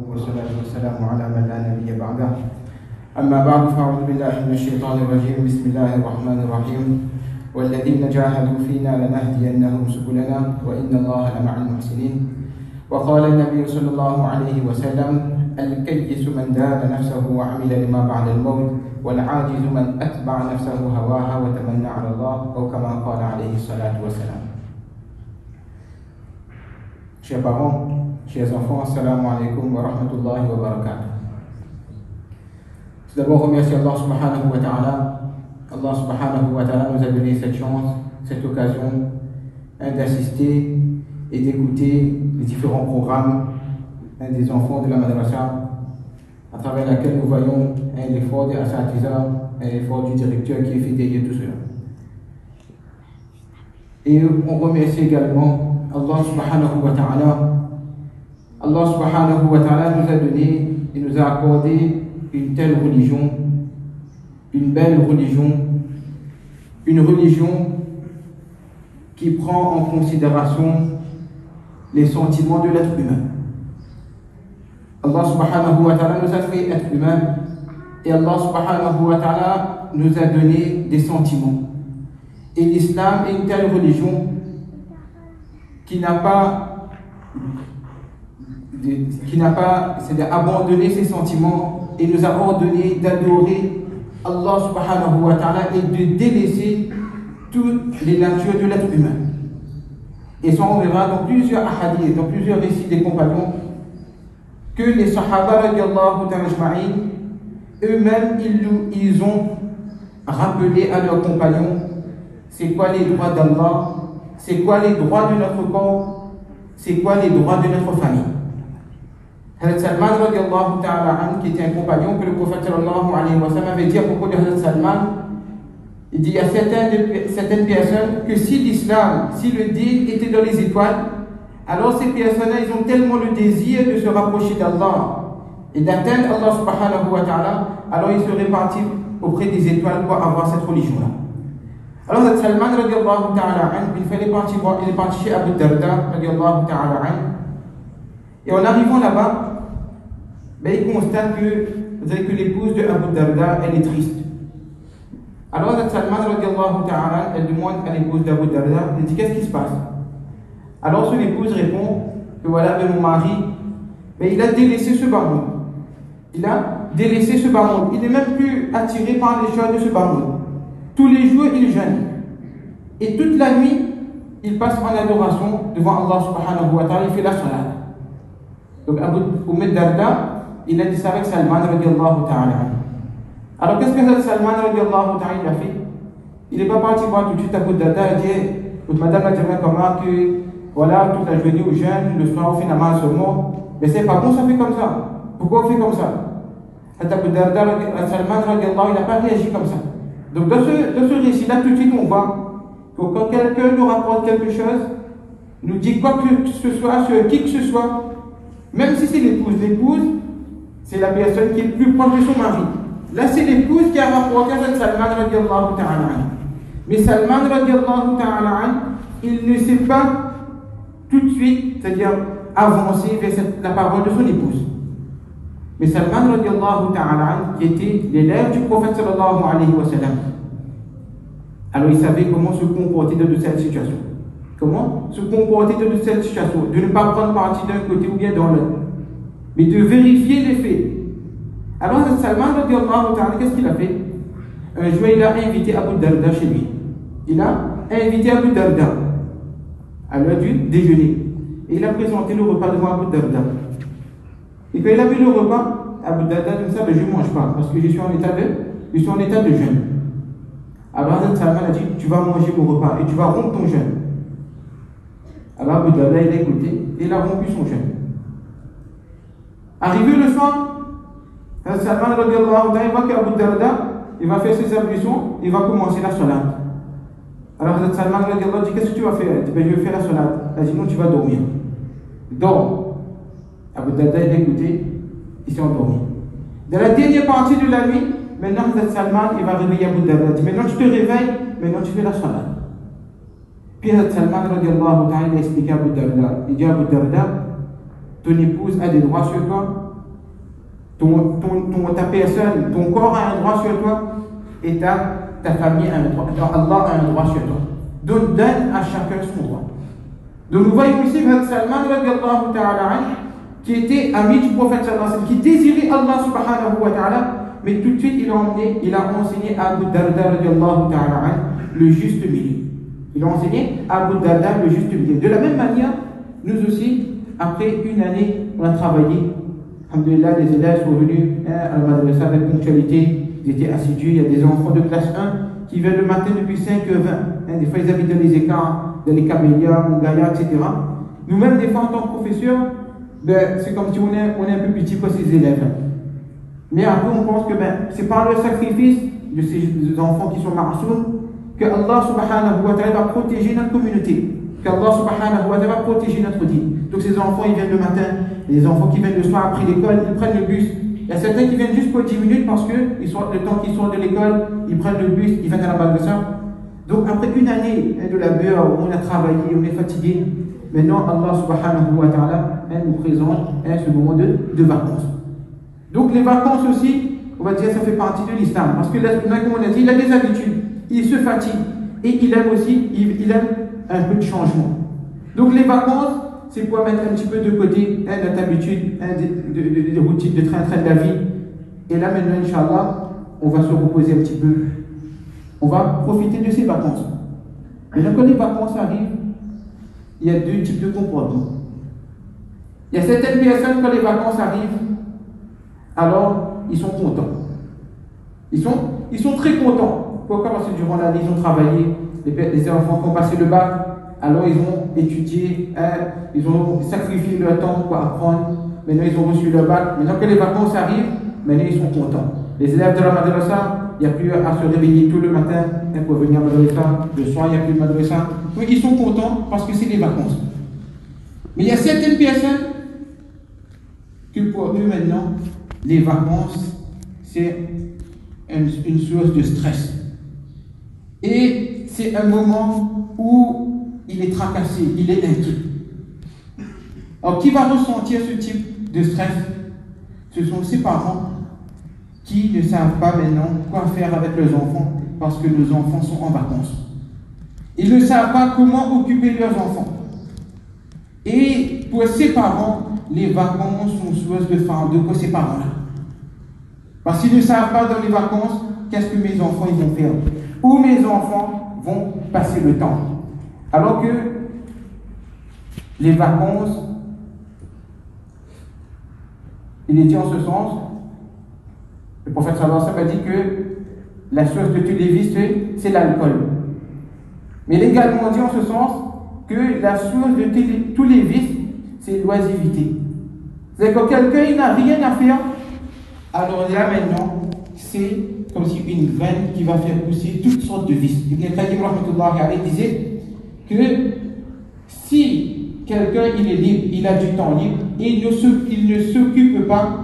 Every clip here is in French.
والصلاة والسلام على من لا نبي بعده أما بعد فأعوذ بالله من الشيطان الرجيم بسم الله الرحمن الرحيم والذين جاهدوا فينا لنهدينهم سبلنا وإن الله لمع المحسنين وقال النبي صلى الله عليه وسلم الكيس من دان نفسه وعمل لما بعد الموت والعاجز من أتبع نفسه هواها وتمنى على الله أو كما قال عليه الصلاة والسلام. Chers parents, chers enfants, assalamu alaikum wa rahmatullahi wa barakatuh. Tout d'abord, remercie Allah subhanahu wa ta'ala. Allah subhanahu wa ta'ala nous a donné cette chance, cette occasion d'assister et d'écouter les différents programmes des enfants de la madrasa, à travers laquelle nous voyons l'effort des asatiza, l'effort du directeur qui est fait derrière tout cela. Et on remercie également Allah subhanahu wa ta'ala. Allah subhanahu wa ta'ala nous a donné et nous a accordé une telle religion, une belle religion, une religion qui prend en considération les sentiments de l'être humain. Allah subhanahu wa ta'ala nous a fait être humains et Allah subhanahu wa ta'ala nous a donné des sentiments. Et l'islam est une telle religion qui n'a pas, c'est-à-dire abandonné ses sentiments et nous a ordonné d'adorer Allah subhanahu wa ta'ala et de délaisser toutes les natures de l'être humain. Et ça on verra dans plusieurs ahadiths, dans plusieurs récits des compagnons, que les sahaba radiallahu ta'ala eux-mêmes ils ont rappelé à leurs compagnons c'est quoi les droits d'Allah, c'est quoi les droits de notre corps, c'est quoi les droits de notre famille. Hazrat Salman radiallahu ta'ala qui était un compagnon que le prophète sallallahu alayhi wa sallam avait dit à propos de Hazrat Salman, il dit il y a certaines personnes que si l'islam, si le dîn était dans les étoiles, alors ces personnes-là ils ont tellement le désir de se rapprocher d'Allah et d'atteindre Allah subhanahu wa ta'ala, alors ils seraient partis auprès des étoiles pour avoir cette religion-là. Alors Salman radiallahu ta'ala il est parti chez Abu Darda radiallahu ta'ala et en arrivant là-bas, il constate que l'épouse de Abu Darda elle est triste. Alors Salman radiallahu ta'ala elle demande à l'épouse d'Abu Darda, elle dit qu'est-ce qui se passe? Alors son épouse répond que voilà, mon mari, il a délaissé ce bas monde. Il a délaissé ce bas monde. Il n'est même plus attiré par les choses de ce bas monde. Tous les jours, il jeûne. Et toute la nuit, il passe en adoration devant Allah subhanahu wa ta'ala, il fait la salat. Donc Abu Darda, il a dit ça avec Salman radiallahu ta'ala. Alors qu'est-ce que Salman radiallahu ta'ala a fait? Il n'est pas parti voir tout de suite Abu Darda et dit madame la dirait comment que voilà, toute la journée au jeûne, le soir on fait namaz seulement. Mais c'est pas bon, ça fait comme ça. Pourquoi on fait comme ça? Abu Darda, Salman radiallahu, il n'a pas réagi comme ça. Donc dans ce récit-là, tout de suite, on voit que quand quelqu'un nous rapporte quelque chose, nous dit quoi que ce soit, sur qui que ce soit, même si c'est l'épouse, c'est la personne qui est plus proche de son mari. Là, c'est l'épouse qui a rapporté à Salman radiallahu ta'ala. Mais Salman radiallahu ta'ala, il ne sait pas tout de suite, c'est-à-dire avancer vers la parole de son épouse. Mais Salman radiallahu ta'ala, qui était l'élève du prophète sallallahu alayhi wa sallam, alors il savait comment se comporter dans cette situation. Comment se comporter dans cette situation, de ne pas prendre parti d'un côté ou bien dans l'autre, mais de vérifier les faits. Alors Salman radiallahu ta'ala, qu'est-ce qu'il a fait? Un jour, il a invité Abu Darda chez lui. Il a invité Abu Darda à l'heure du déjeuner. Et il a présenté le repas devant Abu Darda. Et quand il a vu le repas, Abu Darda dit ça, je ne mange pas parce que je suis en état de jeûne. Alors Salman a dit, tu vas manger mon repas et tu vas rompre ton jeûne. Alors Abu Darda il a écouté et il a rompu son jeûne. Arrivé le soir, Salman radiallahu ta'ala, il voit qu'Abu Darda, il va faire ses ablutions, il va commencer la salat. Alors Salman radiallahu dit, qu'est-ce que tu vas faire? Il dit, je vais faire la salat. Il dit, non, tu vas dormir. Dors. Abu Darda il a écouté, il s'est endormi. Dans la dernière partie de la nuit, maintenant Salman il va réveiller Abu Darda. Il dit, maintenant tu te réveilles, maintenant tu fais la salat. Puis Salman radiallahu ta'ala il a expliqué à Abu Darda. Il dit à Abu Darda, ton épouse a des droits sur toi, ta personne, ton corps a un droit sur toi, et ta famille a un droit, Allah a un droit sur toi. Donc donne à chacun son droit. Donc nous voyons ici Salman radiallahu ta'ala, qui était ami du prophète sallallahu alayhi wa sallam, qui désirait Allah subhanahu wa ta'ala, mais tout de suite il a enseigné à Abu Darda radiallahu ta'ala le juste milieu. Il a enseigné à Abu Darda le juste milieu. De la même manière, nous aussi, après une année, on a travaillé. Alhamdulillah, les élèves sont venus à la madrasa avec ponctualité, ils étaient assidus. Il y a des enfants de classe 1 qui viennent le matin depuis 5h20. Des fois, ils habitent dans les écarts, dans les camélias, Mougaya, etc. Nous-mêmes, des fois, en tant que professeurs, c'est comme si on est un peu petit pour ces élèves. Mais après, on pense que c'est par le sacrifice de ces enfants qui sont ma'asoum que Allah subhanahu wa ta'ala va protéger notre communauté, qu'Allah subhanahu wa ta'ala va protéger notre dîme. Donc ces enfants, ils viennent le matin, les enfants qui viennent le soir après l'école, ils prennent le bus. Il y a certains qui viennent juste pour 10 minutes parce que le temps qu'ils sortent de l'école, ils prennent le bus, ils viennent à la madrasa. Donc après une année de labeur, où on a travaillé, on est fatigué, maintenant Allah subhanahu wa ta'ala nous présente ce moment de vacances. Donc les vacances aussi, on va dire, ça fait partie de l'islam. Parce que là, comme on a dit, il a des habitudes, il se fatigue et il aime aussi, il aime un peu de changement. Donc les vacances, c'est pour mettre un petit peu de côté notre habitude, des routines de train-train de la vie. Et là maintenant, Inch'Allah, on va se reposer un petit peu. On va profiter de ces vacances. Maintenant, quand les vacances arrivent, il y a deux types de comportements. Il y a certaines personnes, quand les vacances arrivent, alors ils sont contents. Ils sont très contents. Pourquoi? Parce que durant l'année, ils ont travaillé, les enfants qui ont passé le bac, alors ils ont étudié, ils ont sacrifié leur temps pour apprendre. Maintenant, ils ont reçu leur bac. Maintenant que les vacances arrivent, maintenant ils sont contents. Les élèves de la madrasa, il n'y a plus à se réveiller tout le matin pour venir à la madrasa. Le soir, il n'y a plus de madrasa. Oui, ils sont contents parce que c'est les vacances. Mais il y a certaines personnes que pour eux maintenant, les vacances, c'est une source de stress. Et c'est un moment où il est tracassé, il est inquiet. Alors, qui va ressentir ce type de stress? Ce sont ses parents qui ne savent pas maintenant quoi faire avec leurs enfants parce que nos enfants sont en vacances. Ils ne savent pas comment occuper leurs enfants. Et pour ces parents, les vacances sont source de fardeau pour ces parents-là. Parce qu'ils ne savent pas dans les vacances qu'est-ce que mes enfants ils vont faire, où mes enfants vont passer le temps. Alors que les vacances, il est dit en ce sens, le prophète sallallahu alayhi wa sallam a dit que la source de tous les vices, c'est l'alcool. Mais il est également dit en ce sens que la source de tous les vices, c'est l'oisiveté. C'est quand quelqu'un n'a rien à faire, alors là maintenant, c'est comme si une graine qui va faire pousser toutes sortes de vices. Ibn al-Qayyim rahmatullahi alayhi disait que si quelqu'un il est libre, il a du temps libre, et il ne s'occupe pas,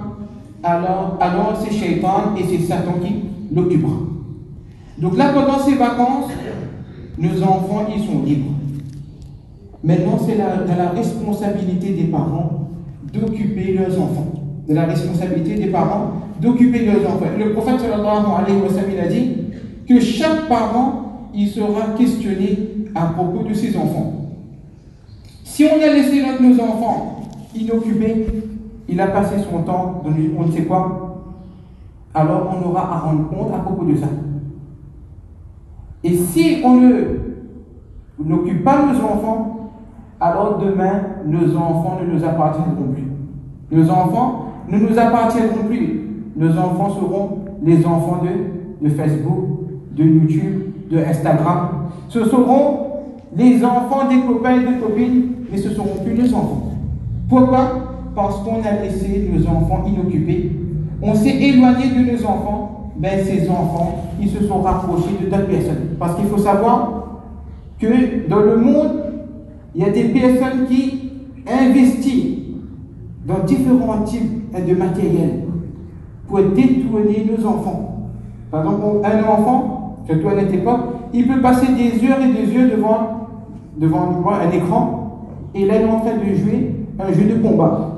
alors c'est Shaitan et c'est Satan qui l'occupera. Donc là, pendant ces vacances, nos enfants, ils sont libres. Maintenant, c'est de la responsabilité des parents d'occuper leurs enfants. De la responsabilité des parents d'occuper leurs enfants. Le prophète sallallahu alayhi wa sallam a dit que chaque parent, il sera questionné à propos de ses enfants. Si on a laissé nos enfants inoccupés, il a passé son temps dans on ne sait quoi, alors on aura à rendre compte à propos de ça. Et si on n'occupe pas nos enfants, alors demain, nos enfants ne nous appartiendront plus. Nos enfants ne nous appartiendront plus. Nos enfants seront les enfants de Facebook, de YouTube, de Instagram. Ce seront les enfants des copains et des copines, mais ce ne seront plus nos enfants. Pourquoi? Parce qu'on a laissé nos enfants inoccupés. On s'est éloigné de nos enfants. Ben, ces enfants, ils se sont rapprochés de d'autres personnes. Parce qu'il faut savoir que dans le monde, il y a des personnes qui investissent dans différents types de matériel pour détourner nos enfants. Par exemple, un enfant, surtout à notre époque, il peut passer des heures et des heures devant un écran et là, il est en train de jouer un jeu de combat.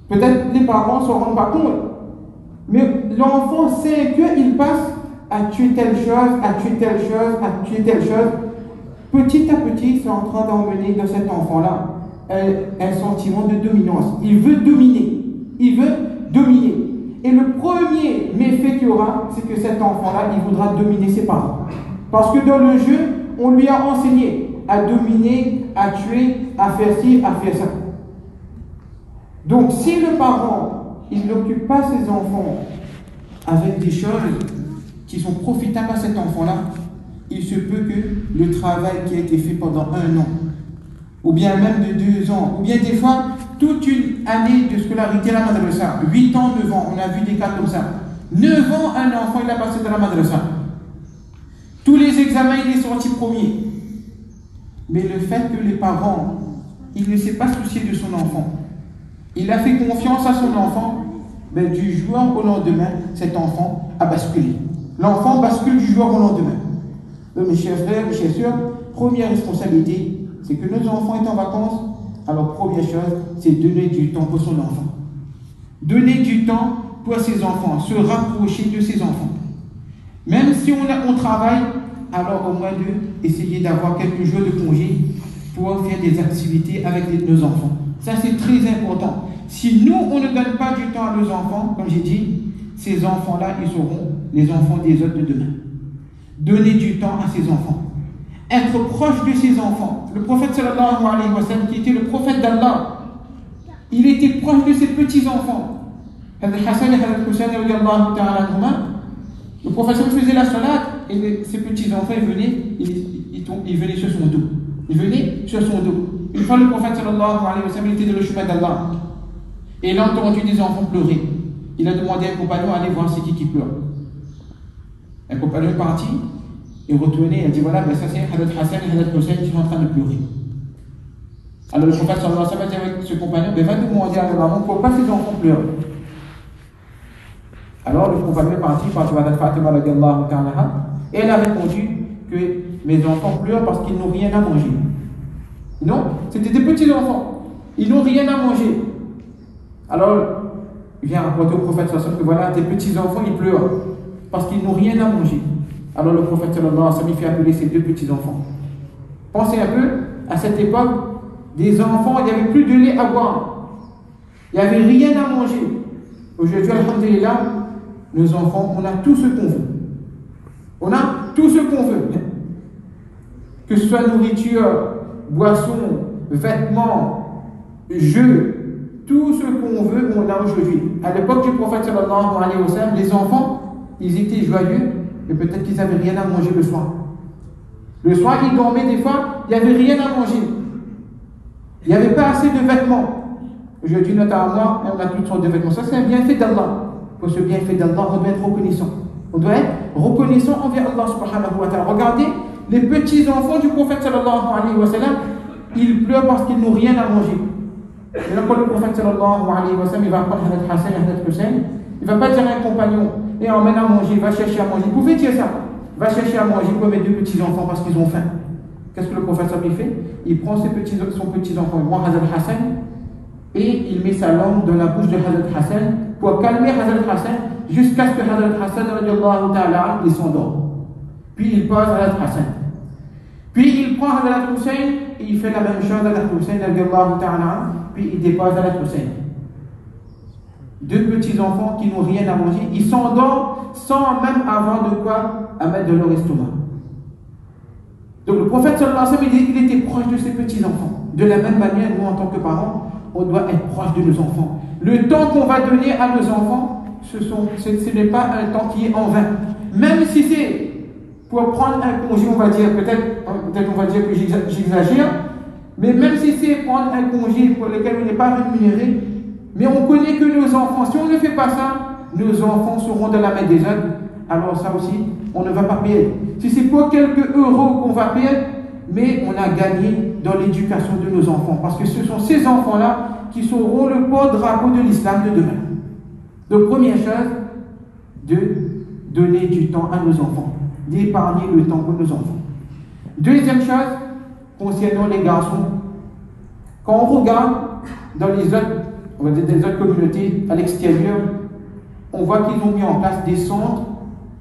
Peut-être les parents ne se rendent pas compte. Mais l'enfant sait qu'il passe à tuer telle chose, à tuer telle chose, à tuer telle chose. Petit à petit, c'est en train d'emmener dans cet enfant-là un sentiment de dominance. Il veut dominer. Il veut dominer. Et le premier méfait qu'il y aura, c'est que cet enfant-là, il voudra dominer ses parents. Parce que dans le jeu, on lui a enseigné à dominer, à tuer, à faire ci, à faire ça. Donc, si le parent, il n'occupe pas ses enfants avec des choses qui sont profitables à cet enfant-là, il se peut que le travail qui a été fait pendant 1 an, ou bien même de 2 ans, ou bien des fois, toute une année de scolarité à la madrasa, 8 ans, 9 ans, on a vu des cas comme ça. 9 ans, un enfant, il a passé dans la madrasa. Tous les examens, il est sorti premier. Mais le fait que les parents, il ne s'est pas soucié de son enfant, il a fait confiance à son enfant, ben, du jour au lendemain, cet enfant a basculé. L'enfant bascule du jour au lendemain. Donc, mes chers frères, mes chères sœurs, première responsabilité, c'est que nos enfants sont en vacances. Alors, première chose, c'est donner du temps pour son enfant. Donner du temps pour ses enfants, se rapprocher de ses enfants. Même si on travaille, alors au moins essayer d'avoir quelques jours de congé pour faire des activités avec nos enfants. Ça, c'est très important. Si nous, on ne donne pas du temps à nos enfants, comme j'ai dit, ces enfants-là, ils seront les enfants des autres de demain. Donner du temps à ses enfants. Être proche de ses enfants. Le prophète sallallahu alayhi wa sallam, qui était le prophète d'Allah, il était proche de ses petits-enfants. Hassan et Hussein, le prophète faisait la salat et ses petits-enfants, ils venaient sur son dos. Ils venaient sur son dos. Une fois, le prophète sallallahu alayhi wa sallam, il était dans le chemin d'Allah. Et il a entendu des enfants pleurer. Il a demandé à un compagnon d'aller voir c'est qui pleure. Un compagnon est parti, il est retourné, il a dit voilà, ben ça c'est Hadrat Hassan et Hadrat Hussein qui sont en train de pleurer. Alors le prophète sallallahu alayhi wa sallam a dit avec ce compagnon, ben va demander à la maman pourquoi ces enfants pleurent. Alors le compagnon est parti par Hadrat Fatima radiallahu ta'ala, et elle a répondu que mes enfants pleurent parce qu'ils n'ont rien à manger. Non, c'était des petits enfants, ils n'ont rien à manger. Alors il vient rapporter au prophète sallallahu alayhi wa sallam que voilà, tes petits enfants ils pleurent parce qu'ils n'ont rien à manger. Alors le prophète sallallahu alayhi wa sallam fait appeler ses 2 petits enfants. Pensez un peu, à cette époque, des enfants, il n'y avait plus de lait à boire. Il n'y avait rien à manger. Aujourd'hui, alhamdulillah, nos enfants, on a tout ce qu'on veut. On a tout ce qu'on veut. Que ce soit nourriture, boissons, vêtements, jeux, tout ce qu'on veut, on a aujourd'hui. À l'époque du prophète sallallahu alayhi wa sallam, les enfants, ils étaient joyeux, mais peut-être qu'ils n'avaient rien à manger le soir. Le soir, ils dormaient des fois, il n'y avait rien à manger. Il n'y avait pas assez de vêtements. Aujourd'hui, notamment, on a toutes sortes de vêtements. Ça, c'est un bienfait d'Allah. Pour ce bienfait d'Allah, on doit être reconnaissant. On doit être reconnaissant envers Allah subhanahu wa ta'ala. Regardez, les petits-enfants du prophète sallallahu alayhi wa sallam, ils pleurent parce qu'ils n'ont rien à manger. Et là, quand le prophète sallallahu alayhi wa sallam, il va prendre Hadrat Hassan et Hadrat Hussein, il ne va pas dire à un compagnon, et emmène à manger, va chercher à manger. Vous pouvez dire ça. Va chercher à manger pour mes 2 petits-enfants parce qu'ils ont faim. Qu'est-ce que le prophète sallallahu alayhi wa sallam fait? Il prend son petit-enfant, il prend Hadrat Hassan, et il met sa langue dans la bouche de Hadrat Hassan pour calmer Hadrat Hassan jusqu'à ce que Hadrat Hassan radiallahu ta'ala il s'endort. Puis il pose Hadrat Hassan. Puis il prend Hadrat Hussein et il fait la même chose à Hadrat Hussein radiallahu ta'ala, puis il dépose Hadrat Hussein. 2 petits-enfants qui n'ont rien à manger, ils s'endorment sans même avoir de quoi à mettre dans leur estomac. Donc le prophète sallallahu alayhi wa sallam, il était proche de ses petits-enfants. De la même manière, nous en tant que parents, on doit être proche de nos enfants. Le temps qu'on va donner à nos enfants, ce n'est pas un temps qui est en vain. Même si c'est pour prendre un congé, on va dire, peut-être on va dire que j'exagère, mais même si c'est prendre un congé pour lequel on n'est pas rémunéré, mais on connaît que nos enfants, si on ne fait pas ça, nos enfants seront dans la main des autres. Alors ça aussi, on ne va pas perdre. Si c'est pour quelques euros qu'on va perdre, mais on a gagné dans l'éducation de nos enfants. Parce que ce sont ces enfants-là qui seront le porte-drapeau de l'islam de demain. Donc première chose, de donner du temps à nos enfants. D'épargner le temps pour nos enfants. Deuxième chose, concernant les garçons, quand on regarde dans les autres on va dire des autres communautés à l'extérieur, on voit qu'ils ont mis en place des centres,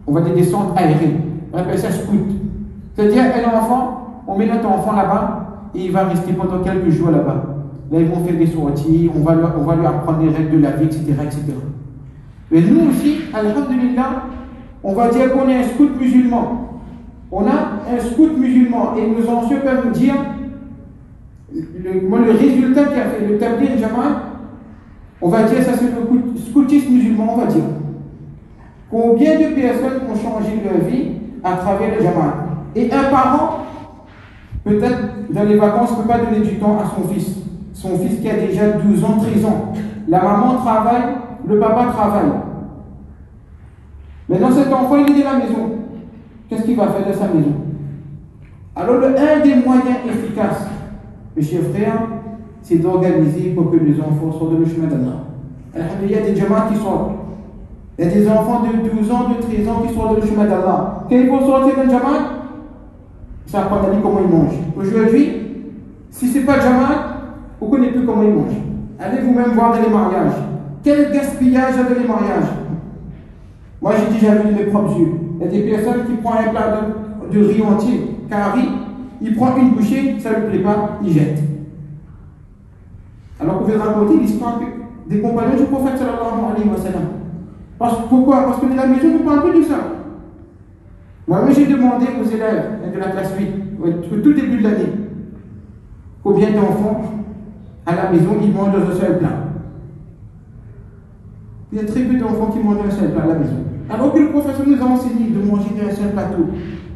on va dire des centres aériens. On appelle ça scout. C'est-à-dire, un enfant, on met notre enfant là-bas et il va rester pendant quelques jours là-bas. Là, ils vont faire des sorties, on va lui apprendre les règles de la vie, etc., etc. Mais nous aussi, alhamdulillah, on va dire qu'on est un scout musulman. On a un scout musulman et nos anciens peuvent nous dire le résultat qui a fait le tablir Jamaat, on va dire ça c'est le scoutisme musulman, on va dire. Combien de personnes ont changé leur vie à travers le Jamaat? Et un parent, peut-être dans les vacances, ne peut pas donner du temps à son fils. Son fils qui a déjà 12 ans, 13 ans. La maman travaille, le papa travaille. Maintenant cet enfant il est de la maison. Qu'est-ce qu'il va faire de sa maison? Alors un des moyens efficaces, mes chers frères, c'est d'organiser pour que les enfants sortent le chemin d'Allah. Il y a des jama'as qui sortent. Il y a des enfants de 12 ans, de 13 ans qui sortent le chemin d'Allah. Quand ils vont sortir d'un jamaat, ça apprend à dire comment ils mangent. Aujourd'hui, si ce n'est pas jamaat, vous ne connaissez plus comment ils mangent. Allez vous-même voir dans les mariages. Quel gaspillage dans les mariages. Moi j'ai déjà vu de mes propres yeux. Il y a des personnes qui prennent un plat de riz entier, carré, il prend une bouchée, ça ne lui plaît pas, il jette. Alors qu'on veut raconter l'histoire des compagnons du prophète sallallahu alayhi wa sallam. Pourquoi? Parce que de la maison, ne parle plus de ça. Moi-même, j'ai demandé aux élèves de la classe 8, au tout début de l'année, combien d'enfants à la maison ils mangent dans un seul plat. Il y a très peu d'enfants qui mangent dans un seul plat à la maison. Alors que le professeur nous a enseigné de manger dans un seul plateau.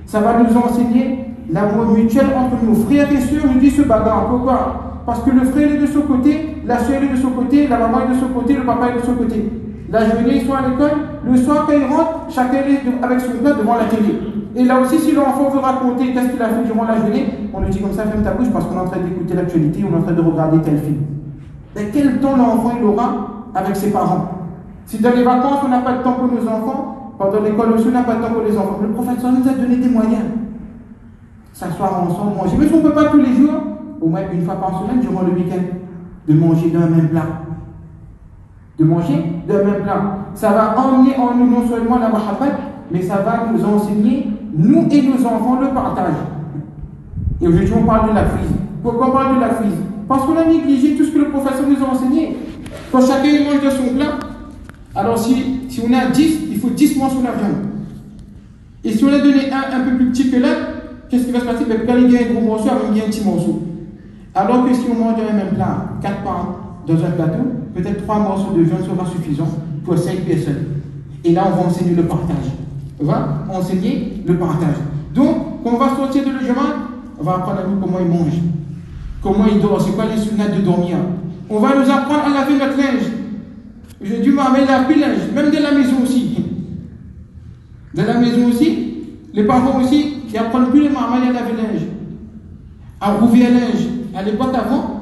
Ça va nous enseigner l'amour mutuel entre nos frères et sœurs. Je dis ce bagarre. Pourquoi? Parce que le frère est de ce côté, la sœur est de ce côté, la maman est de ce côté, le papa est de ce côté. La journée, ils sont à l'école. Le soir, quand ils rentrent, chacun est avec son plat devant la télé. Et là aussi, si l'enfant veut raconter qu'est-ce qu'il a fait durant la journée, on lui dit comme ça, ferme ta bouche parce qu'on est en train d'écouter l'actualité, on est en train de regarder tel film. Mais quel temps l'enfant il aura avec ses parents? Si dans les vacances, on n'a pas de temps pour nos enfants, pendant l'école aussi, on n'a pas de temps pour les enfants. Le prophète nous a donné des moyens. S'asseoir ensemble, manger. Mais si on ne peut pas tous les jours, au moins une fois par semaine, durant le week-end, de manger d'un même plat. De manger d'un même plat. Ça va emmener en nous non seulement la mahabbat, mais ça va nous enseigner, nous et nos enfants, le partage. Et aujourd'hui, on parle de la crise. Pourquoi on parle de la crise? Parce qu'on a négligé tout ce que le professeur nous a enseigné. Quand chacun mange de son plat, alors si on a 10, il faut 10 morceaux de la viande. Et si on a donné un peu plus petit que l'autre, qu'est-ce qui va se passer? Quand il y a un gros morceau, il y a un petit morceau. Alors que si on mange dans un même plat, 4 parts dans un plateau, peut-être 3 morceaux de viande sera suffisant pour 5 personnes. Et là, on va enseigner le partage. On va enseigner le partage. Donc, quand on va sortir de l'Ujama, on va apprendre à nous comment ils mangent, comment ils dorment, c'est quoi les sunnats de dormir. On va nous apprendre à laver notre linge. J'ai dû m'amener la plus linge, même de la maison aussi. De la maison aussi, les parents aussi, ils apprennent plus les mamans à laver le linge, à rouvrir le linge. À l'époque avant,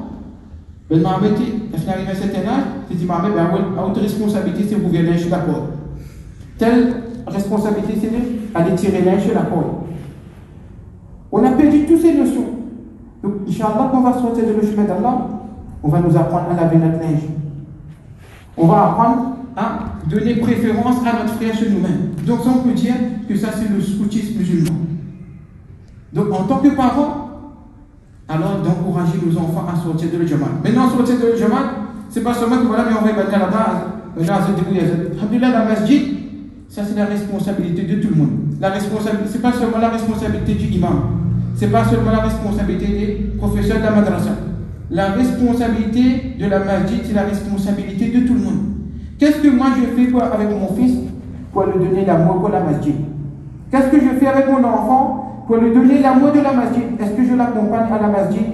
ben maman était arrivé à un certain âge, elle dit maman, ben à votre responsabilité, c'est rouvrir le linge sur la corde. Telle responsabilité, c'est d'aller tirer le linge sur la corde. On a perdu toutes ces notions. Donc, Inch'Allah, quand on va sortir de le chemin d'Allah, on va nous apprendre à laver notre linge. On va apprendre à donner préférence à notre frère sur nous-mêmes. Donc ça, on peut dire que ça, c'est le scoutisme musulman. Donc, en tant que parents, alors d'encourager nos enfants à sortir de l'Ujama. Maintenant, sortir de l'Ujama, c'est pas seulement que voilà, mais on va évaluer là-bas. Alhamdulillah, la masjid, ça c'est la responsabilité de tout le monde. La responsabilité, c'est pas seulement la responsabilité du imam. C'est pas seulement la responsabilité des professeurs de la madrasa. La responsabilité de la masjid, c'est la responsabilité de tout le monde. Qu'est-ce que moi je fais avec mon fils pour lui donner l'amour pour la masjid? Qu'est-ce que je fais avec mon enfant pour lui donner l'amour de la masjid? Est-ce que je l'accompagne à la masjid?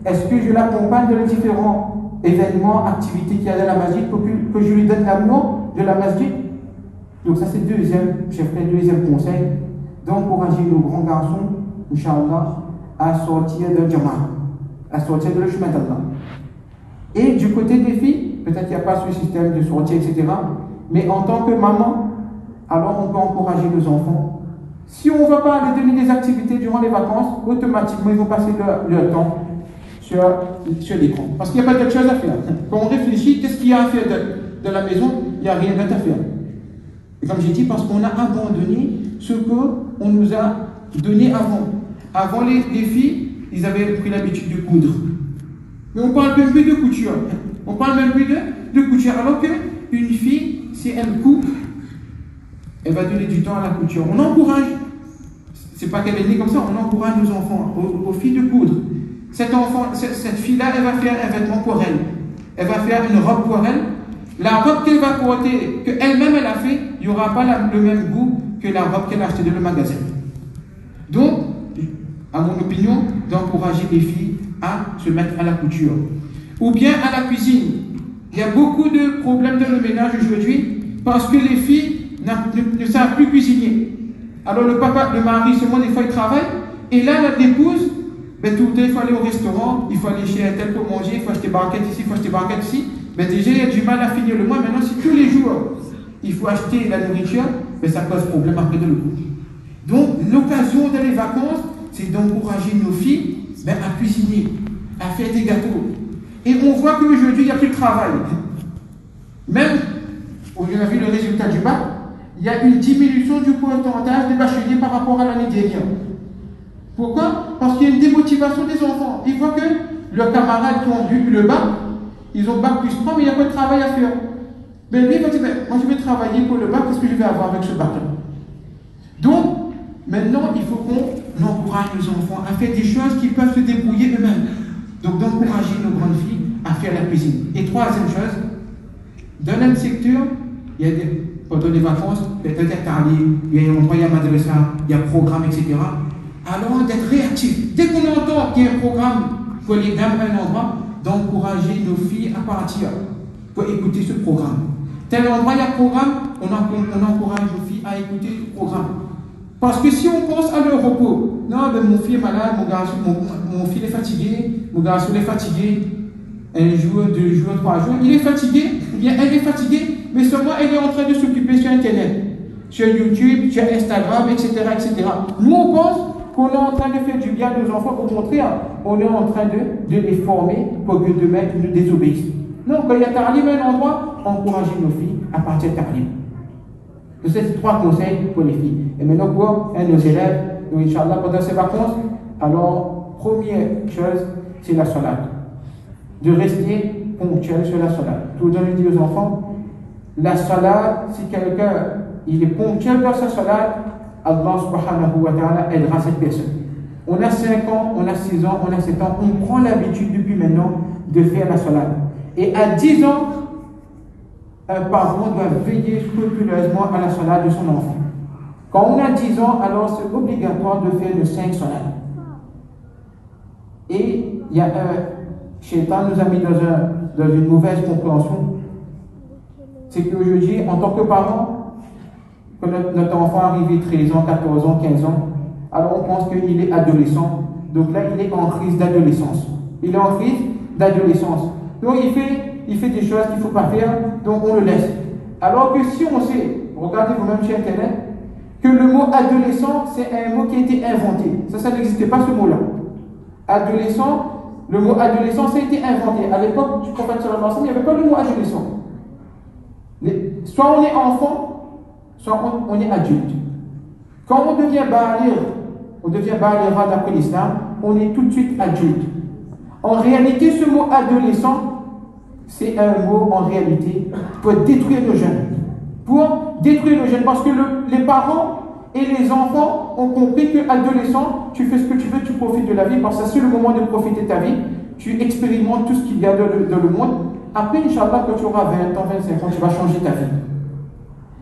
Est-ce que je l'accompagne dans les différents événements, activités qu'il y a dans la masjid pour que je lui donne l'amour de la masjid? Donc ça c'est deuxième conseil, d'encourager nos grands garçons, Inch'Allah, à sortir de Jama'a, à sortir de le chemin d'Allah. Et du côté des filles, peut-être qu'il n'y a pas ce système de sortie, etc. Mais en tant que maman, alors on peut encourager nos enfants. Si on ne va pas leur donner des activités durant les vacances, automatiquement ils vont passer leur temps sur l'écran. Parce qu'il n'y a pas d'autre chose à faire. Quand on réfléchit, qu'est-ce qu'il y a à faire de la maison? Il n'y a rien d'autre à faire. Et comme j'ai dit, parce qu'on a abandonné ce qu'on nous a donné avant. Avant, les filles, ils avaient pris l'habitude de coudre. Mais on parle même plus de couture. On parle même plus de couture. Alors qu'une fille, si elle coupe, elle va donner du temps à la couture. On encourage. C'est pas qu'elle est née comme ça, on encourage nos enfants, aux filles de coudre. Cette fille-là, elle va faire un vêtement pour elle. Elle va faire une robe pour elle. La robe qu'elle va porter, qu'elle-même elle a fait, il n'y aura pas le même goût que la robe qu'elle a achetée dans le magasin. Donc, à mon opinion, d'encourager les filles à se mettre à la couture. Ou bien à la cuisine. Il y a beaucoup de problèmes dans le ménage aujourd'hui parce que les filles ne savent plus cuisiner. Alors le mari, seulement des fois il travaille, et là l'épouse, tout le temps il faut aller au restaurant, il faut aller chez un tel pour manger, il faut acheter barquette ici, il faut acheter barquette ici. Déjà il y a du mal à finir le mois. Maintenant si tous les jours il faut acheter la nourriture, ça cause problème après de le couple. Donc l'occasion dans les vacances, c'est d'encourager nos filles à cuisiner, à faire des gâteaux. Et on voit qu'aujourd'hui il n'y a plus de travail. Même, on a vu le résultat du bac, il y a une diminution du pourcentage des bacheliers par rapport à l'année dernière. Pourquoi? Parce qu'il y a une démotivation des enfants. Ils voient que leurs camarades qui ont eu le bac, ils ont bac plus 3, mais il n'y a pas de travail à faire. Mais lui, il va dire, moi je vais travailler pour le bac, qu'est-ce que je vais avoir avec ce bac-là? Donc, maintenant, il faut qu'on encourage nos enfants à faire des choses qui peuvent se débrouiller eux-mêmes. Donc, d'encourager nos grandes filles à faire la cuisine. Et troisième chose, dans notre secteur, il y a pendant les vacances, il y a un endroit, il y a madrasa, il y a programme, etc. Alors, d'être réactif. Dès qu'on entend qu'il y a un programme pour les dames à un endroit, d'encourager nos filles à partir pour écouter ce programme. Tel endroit, il y a un programme, on encourage nos filles à écouter ce programme. Parce que si on pense à leur repos, non, mon fils est malade, mon fils est fatigué, mon garçon est fatigué, un jour, 2 jours, 3 jours, il est fatigué, ou bien elle est fatiguée, mais seulement elle est en train de s'occuper sur Internet, sur YouTube, sur Instagram, etc., etc. Nous, on pense qu'on est en train de faire du bien à nos enfants. Au contraire, on est en train de les former pour que demain, ils nous désobéissent. Non, quand il y a Tarlim à un endroit, encouragez nos filles à partir de Tarlim. Donc, c'est 3 conseils pour les filles. Et maintenant, pour nos élèves, donc, Inch'Allah, pendant ces vacances, alors, première chose, c'est la salat. De rester ponctuel sur la salat. Tout le temps, je dis aux enfants, la salat, si quelqu'un il est ponctuel dans sa salat, Allah subhanahu wa ta'ala aidera cette personne. On a 5 ans, on a 6 ans, on a 7 ans, on prend l'habitude depuis maintenant de faire la salat. Et à 10 ans, un parent doit veiller scrupuleusement à la salat de son enfant. Quand on a 10 ans, alors c'est obligatoire de faire le 5 salats. Et il y a un Shaitan nous a mis dans une mauvaise compréhension. C'est qu'aujourd'hui, en tant que parent, quand notre enfant arrive 13 ans, 14 ans, 15 ans, alors on pense qu'il est adolescent. Donc là, il est en crise d'adolescence. Il est en crise d'adolescence. Donc il fait des choses qu'il ne faut pas faire, donc on le laisse. Alors que si on sait, regardez vous-même sur Internet, que le mot adolescent, c'est un mot qui a été inventé. Ça n'existait pas ce mot-là. Adolescent, le mot adolescent, ça a été inventé. À l'époque du prophète sallallahu alayhi wa sallam, il n'y avait pas le mot adolescent. Soit on est enfant, soit on est adulte. Quand on devient balira d'après l'islam, on est tout de suite adulte. En réalité, ce mot adolescent, c'est un mot en réalité pour détruire nos jeunes. Pour détruire nos jeunes, parce que les parents et les enfants ont compris que adolescent, tu fais ce que tu veux, tu profites de la vie, parce que c'est le moment de profiter de ta vie. Tu expérimentes tout ce qu'il y a dans le monde. Après, Inch'Allah, quand tu auras 20 ans, 25 ans, tu vas changer ta vie.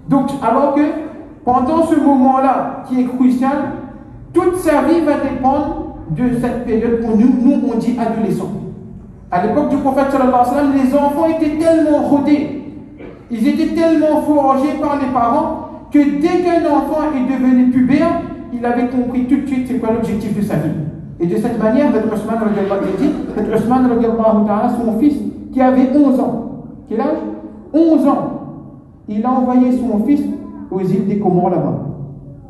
Donc, alors que pendant ce moment-là, qui est crucial, toute sa vie va dépendre de cette période pour nous on dit adolescent. À l'époque du prophète sallallahu alayhi wa sallam, les enfants étaient tellement rodés, ils étaient tellement forgés par les parents, que dès qu'un enfant est devenu pubère, il avait compris tout de suite c'est quoi l'objectif de sa vie. Et de cette manière, Osman radiallahu ta'ala, son fils qui avait 11 ans, quel âge? 11 ans, il a envoyé son fils aux îles des Comores là-bas.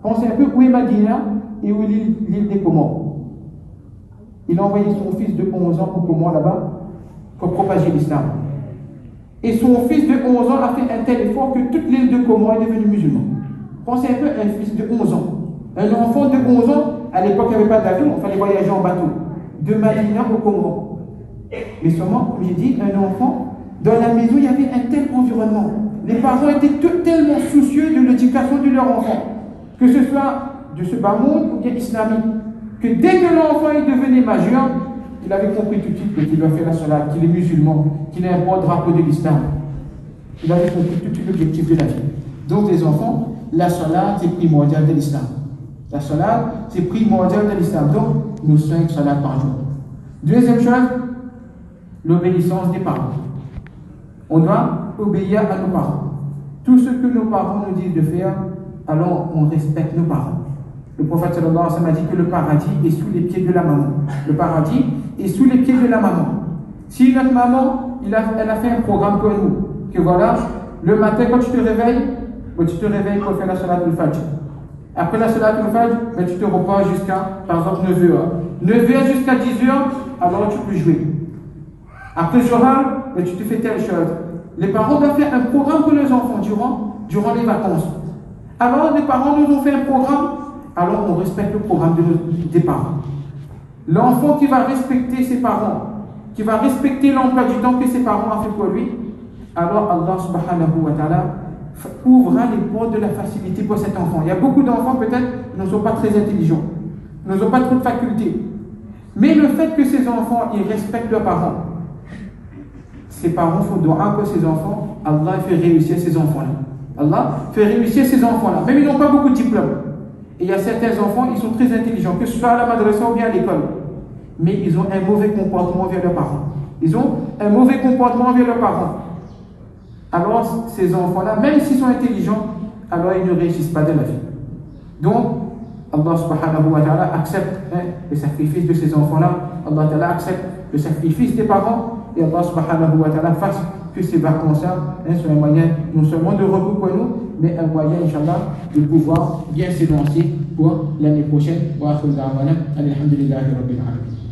Pensez un peu où est Madina et où est l'île des Comores. il a envoyé son fils de 11 ans au Coran là-bas pour propager l'islam. Et son fils de 11 ans a fait un tel effort que toute l'île de Coran est devenue musulmane. Pensez un peu à un fils de 11 ans. Un enfant de 11 ans, à l'époque il n'y avait pas d'avion, il fallait voyager en bateau. De Madina au Coran. Mais seulement, comme j'ai dit, un enfant, dans la maison il y avait un tel environnement. Les parents étaient tellement soucieux de l'éducation de leur enfant, que ce soit de ce bas monde ou bien islamique, que dès que l'enfant est devenu majeur, il avait compris tout de suite qu'il doit faire la salat, qu'il est musulman, qu'il a un bon drapeau de l'islam. Il avait compris tout de suite l'objectif de la vie. Donc les enfants, la salat c'est primordial de l'islam. La salat c'est primordial de l'islam. Donc nous 5 salats par jour. Deuxième chose, l'obéissance des parents. On doit obéir à nos parents. Tout ce que nos parents nous disent de faire, alors on respecte nos parents. Le prophète sallallahu alayhi wa sallam a dit que le paradis est sous les pieds de la maman. Le paradis est sous les pieds de la maman. Si notre maman, elle a fait un programme pour nous, que voilà, le matin quand tu te réveilles pour faire la salat al-fajr. Après la salat al-fajr, tu te reposes jusqu'à, par exemple, 9h. 9h jusqu'à 10h, alors tu peux jouer. Après Zohar, tu te fais telle chose. Les parents doivent faire un programme pour les enfants durant les vacances. Alors les parents nous ont fait un programme, alors on respecte le programme des parents. L'enfant qui va respecter ses parents, qui va respecter l'emploi du temps que ses parents ont fait pour lui, alors Allah subhanahu wa ta'ala ouvrira les portes de la facilité pour cet enfant. Il y a beaucoup d'enfants peut-être qui ne sont pas très intelligents, qui n'ont pas trop de facultés. Mais le fait que ces enfants ils respectent leurs parents, ces parents font dua pour ces enfants, Allah fait réussir ces enfants-là. Allah fait réussir ces enfants-là. Même ils n'ont pas beaucoup de diplômes. Et il y a certains enfants, ils sont très intelligents, que ce soit à la madrasa ou bien à l'école. Mais ils ont un mauvais comportement envers leurs parents. Ils ont un mauvais comportement envers leurs parents. Alors, ces enfants-là, même s'ils sont intelligents, alors ils ne réussissent pas dans la vie. Donc, Allah subhanahu wa ta'ala accepte le sacrifice de ces enfants-là. Allah ta'ala accepte le sacrifice des parents. Et Allah subhanahu wa ta'ala fasse que ces vacances-là soient un moyen non seulement de repos pour nous, mais un moyen, Inch'Allah, de pouvoir bien s'élancer pour l'année prochaine. Wa akhir da'wana, alhamdulillahi rabbil alamin.